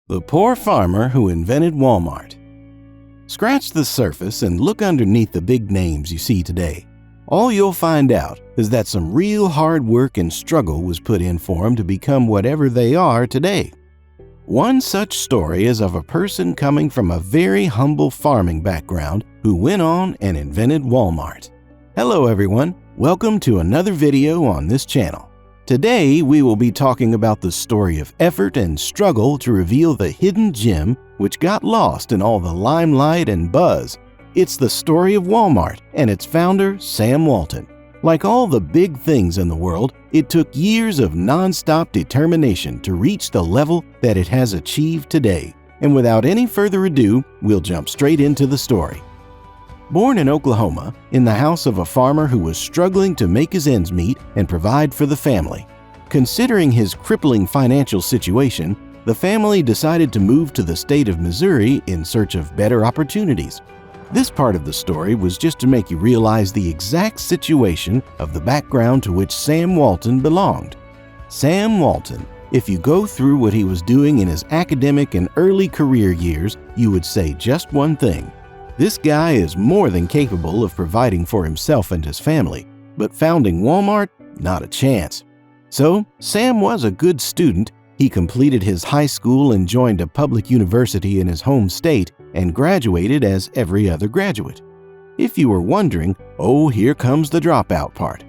The poor farmer who invented Walmart. Scratch the surface and look underneath the big names you see today. All you'll find out is that some real hard work and struggle was put in for them to become whatever they are today. One such story is of a person coming from a very humble farming background who went on and invented Walmart. Hello everyone, welcome to another video on this channel. Today we will be talking about the story of effort and struggle to reveal the hidden gem which got lost in all the limelight and buzz. It's the story of Walmart and its founder, Sam Walton. Like all the big things in the world, it took years of non-stop determination to reach the level that it has achieved today. And without any further ado, we'll jump straight into the story. Born in Oklahoma, in the house of a farmer who was struggling to make his ends meet and provide for the family. Considering his crippling financial situation, the family decided to move to the state of Missouri in search of better opportunities. This part of the story was just to make you realize the exact situation of the background to which Sam Walton belonged. Sam Walton, if you go through what he was doing in his academic and early career years, you would say just one thing. This guy is more than capable of providing for himself and his family, but founding Walmart? Not a chance. So, Sam was a good student. He completed his high school and joined a public university in his home state and graduated as every other graduate. If you were wondering, oh, here comes the dropout part.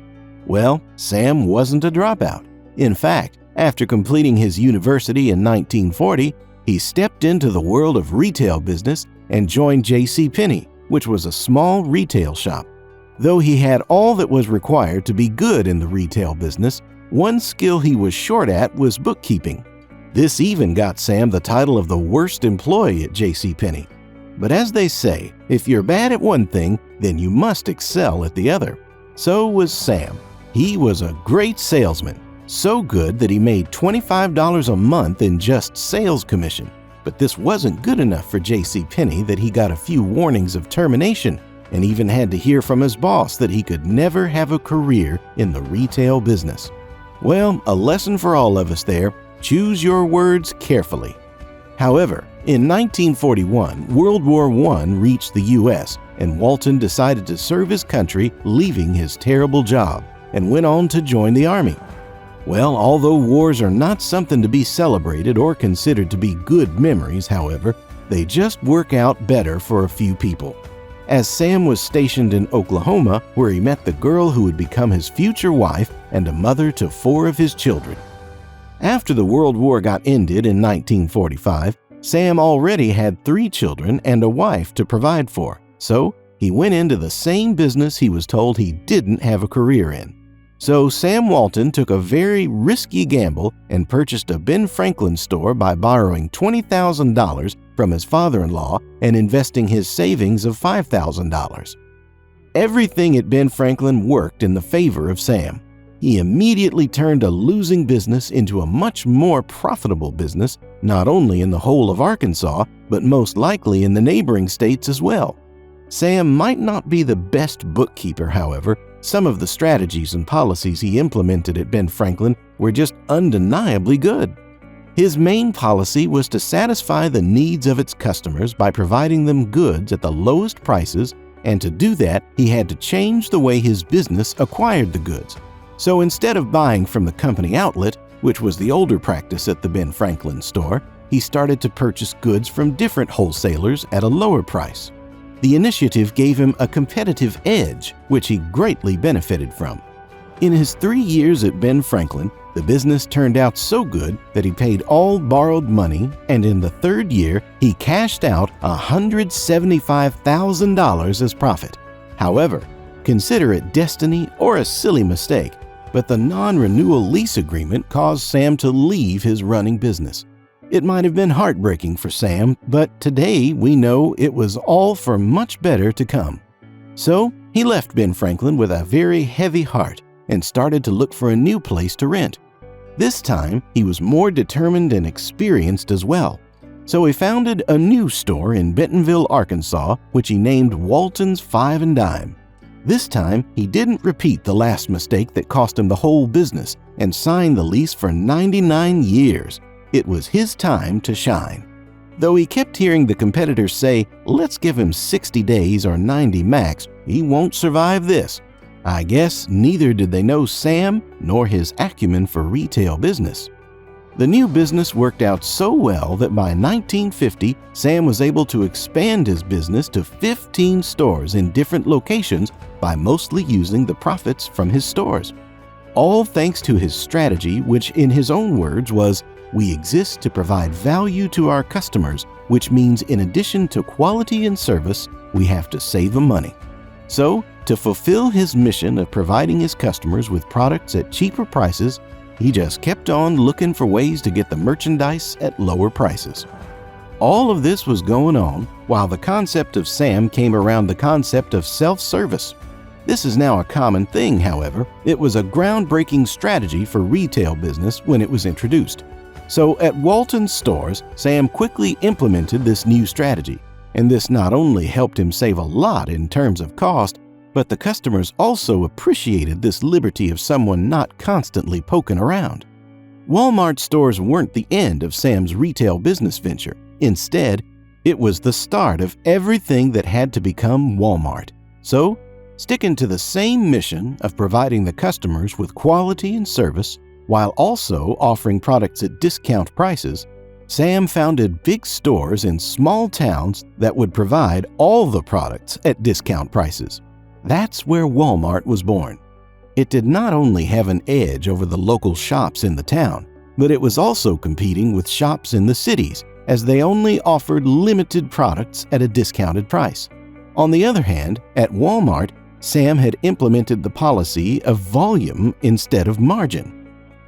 Well, Sam wasn't a dropout. In fact, after completing his university in 1940, he stepped into the world of retail business and joined JCPenney, which was a small retail shop. Though he had all that was required to be good in the retail business, one skill he was short at was bookkeeping. This even got Sam the title of the worst employee at JCPenney. But as they say, if you're bad at one thing, then you must excel at the other. So was Sam. He was a great salesman, so good that he made $25 a month in just sales commission. But this wasn't good enough for JCPenney that he got a few warnings of termination and even had to hear from his boss that he could never have a career in the retail business. Well, a lesson for all of us there. Choose your words carefully. However, in 1941, World War I reached the U.S., and Walton decided to serve his country, leaving his terrible job, and went on to join the Army. Well, although wars are not something to be celebrated or considered to be good memories, however, they just work out better for a few people. As Sam was stationed in Oklahoma, where he met the girl who would become his future wife and a mother to 4 of his children. After the World War got ended in 1945, Sam already had 3 children and a wife to provide for, so he went into the same business he was told he didn't have a career in. So Sam Walton took a very risky gamble and purchased a Ben Franklin store by borrowing $20,000 from his father-in-law and investing his savings of $5,000. Everything at Ben Franklin worked in the favor of Sam. He immediately turned a losing business into a much more profitable business, not only in the whole of Arkansas, but most likely in the neighboring states as well. Sam might not be the best bookkeeper, however. Some of the strategies and policies he implemented at Ben Franklin were just undeniably good. His main policy was to satisfy the needs of its customers by providing them goods at the lowest prices, and to do that, he had to change the way his business acquired the goods. So instead of buying from the company outlet, which was the older practice at the Ben Franklin store, he started to purchase goods from different wholesalers at a lower price. The initiative gave him a competitive edge, which he greatly benefited from. In his 3 years at Ben Franklin, the business turned out so good that he paid all borrowed money, and in the 3rd year, he cashed out $175,000 as profit. However, consider it destiny or a silly mistake, but the non-renewal lease agreement caused Sam to leave his running business. It might have been heartbreaking for Sam, but today we know it was all for much better to come. So he left Ben Franklin with a very heavy heart and started to look for a new place to rent. This time, he was more determined and experienced as well. So he founded a new store in Bentonville, Arkansas, which he named Walton's Five and Dime. This time, he didn't repeat the last mistake that cost him the whole business and signed the lease for 99 years. it was his time to shine. Though he kept hearing the competitors say, "Let's give him 60 days or 90 max, he won't survive this," I guess neither did they know Sam nor his acumen for retail business. The new business worked out so well that by 1950, Sam was able to expand his business to 15 stores in different locations by mostly using the profits from his stores. All thanks to his strategy, which in his own words was, "We exist to provide value to our customers, which means in addition to quality and service, we have to save them money." So, to fulfill his mission of providing his customers with products at cheaper prices, he just kept on looking for ways to get the merchandise at lower prices. All of this was going on while the concept of Sam came around the concept of self-service. This is now a common thing, however. It was a groundbreaking strategy for retail business when it was introduced. So at Walton's stores, Sam quickly implemented this new strategy, and this not only helped him save a lot in terms of cost, but the customers also appreciated this liberty of someone not constantly poking around. Walmart stores weren't the end of Sam's retail business venture. Instead, it was the start of everything that had to become Walmart. So, sticking to the same mission of providing the customers with quality and service, while also offering products at discount prices, Sam founded big stores in small towns that would provide all the products at discount prices. That's where Walmart was born. It did not only have an edge over the local shops in the town, but it was also competing with shops in the cities, as they only offered limited products at a discounted price. On the other hand, at Walmart, Sam had implemented the policy of volume instead of margin.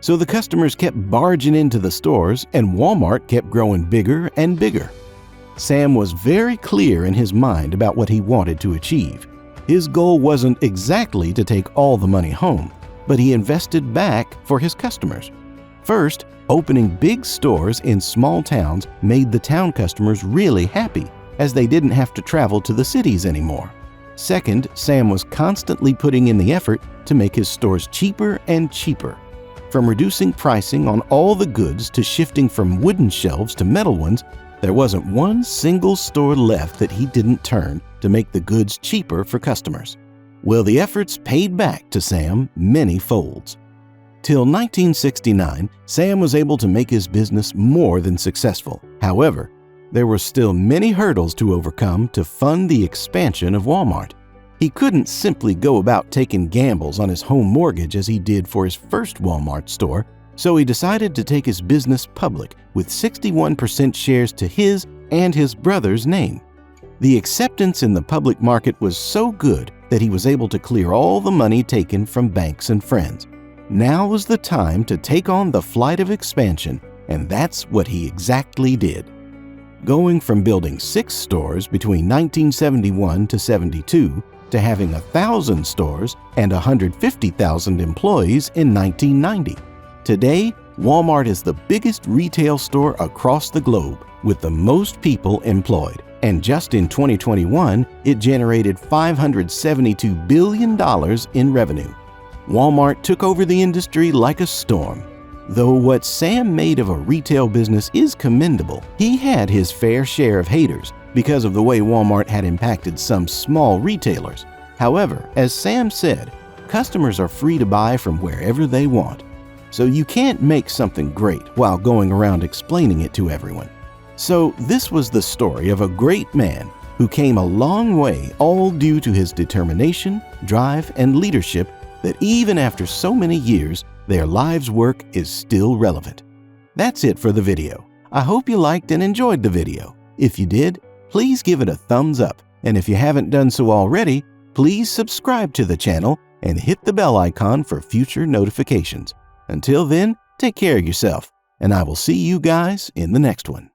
So the customers kept barging into the stores, and Walmart kept growing bigger and bigger. Sam was very clear in his mind about what he wanted to achieve. His goal wasn't exactly to take all the money home, but he invested back for his customers. First, opening big stores in small towns made the town customers really happy, as they didn't have to travel to the cities anymore. Second, Sam was constantly putting in the effort to make his stores cheaper and cheaper. From reducing pricing on all the goods to shifting from wooden shelves to metal ones, there wasn't one single store left that he didn't turn to make the goods cheaper for customers. Well, the efforts paid back to Sam many folds. Till 1969, Sam was able to make his business more than successful. However, there were still many hurdles to overcome to fund the expansion of Walmart. He couldn't simply go about taking gambles on his home mortgage as he did for his first Walmart store, so he decided to take his business public with 61% shares to his and his brother's name. The acceptance in the public market was so good that he was able to clear all the money taken from banks and friends. Now was the time to take on the flight of expansion, and that's what he exactly did. Going from building 6 stores between 1971 to 72 to having 1,000 stores and 150,000 employees in 1990. Today, Walmart is the biggest retail store across the globe with the most people employed. And just in 2021, it generated $572 billion in revenue. Walmart took over the industry like a storm. Though what Sam made of a retail business is commendable, he had his fair share of haters because of the way Walmart had impacted some small retailers. However, as Sam said, customers are free to buy from wherever they want. So you can't make something great while going around explaining it to everyone. So this was the story of a great man who came a long way, all due to his determination, drive, and leadership that even after so many years, their lives' work is still relevant. That's it for the video. I hope you liked and enjoyed the video. If you did, please give it a thumbs up. And if you haven't done so already, please subscribe to the channel and hit the bell icon for future notifications. Until then, take care of yourself, and I will see you guys in the next one.